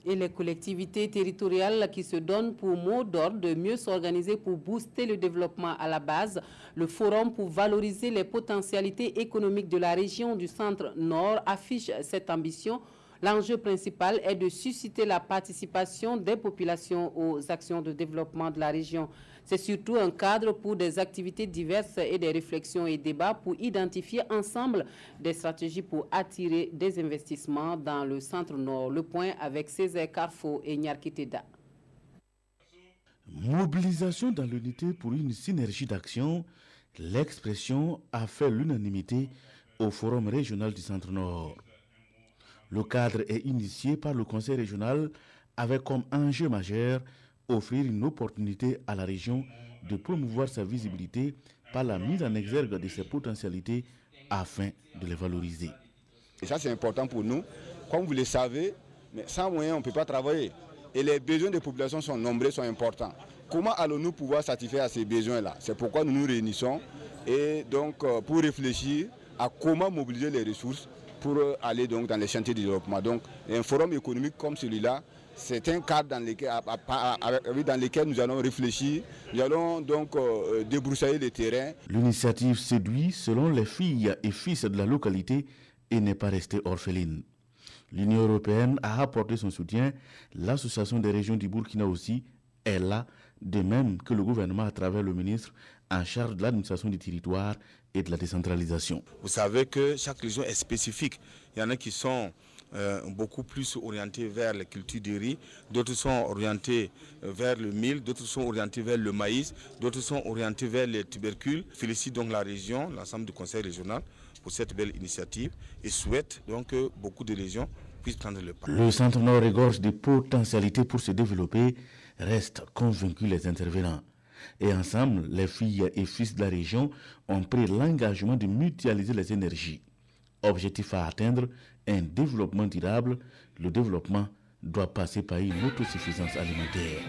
Et les collectivités territoriales qui se donnent pour mot d'ordre de mieux s'organiser pour booster le développement à la base. Le forum pour valoriser les potentialités économiques de la région du Centre-Nord affiche cette ambition. L'enjeu principal est de susciter la participation des populations aux actions de développement de la région. C'est surtout un cadre pour des activités diverses et des réflexions et débats pour identifier ensemble des stratégies pour attirer des investissements dans le Centre-Nord. Le point avec Césaire Carrefour et Nyarkiteda. Mobilisation dans l'unité pour une synergie d'action, l'expression a fait l'unanimité au Forum régional du Centre-Nord. Le cadre est initié par le Conseil régional avec comme enjeu majeur offrir une opportunité à la région de promouvoir sa visibilité par la mise en exergue de ses potentialités afin de les valoriser. Et ça c'est important pour nous. Comme vous le savez, mais sans moyens on ne peut pas travailler. Et les besoins des populations sont nombreux, sont importants. Comment allons-nous pouvoir satisfaire à ces besoins-là? C'est pourquoi nous nous réunissons et donc pour réfléchir à comment mobiliser les ressources pour aller donc dans les chantiers de développement. Donc un forum économique comme celui-là, c'est un cadre dans lequel nous allons réfléchir, nous allons donc débroussailler le terrain. L'initiative séduit selon les filles et fils de la localité et n'est pas restée orpheline. L'Union européenne a apporté son soutien, l'Association des régions du Burkina aussi est là, de même que le gouvernement à travers le ministre en charge de l'administration du territoire et de la décentralisation. Vous savez que chaque région est spécifique. Il y en a qui sont beaucoup plus orientés vers la culture du riz, d'autres sont orientés vers le mil, d'autres sont orientés vers le maïs, d'autres sont orientés vers les tubercules. Je félicite donc la région, l'ensemble du conseil régional pour cette belle initiative et souhaite donc que beaucoup de régions puissent prendre le pas. Le Centre-Nord regorge des potentialités pour se développer, restent convaincus les intervenants. Et ensemble, les filles et fils de la région ont pris l'engagement de mutualiser les énergies. Objectif à atteindre, un développement durable. Le développement doit passer par une autosuffisance alimentaire.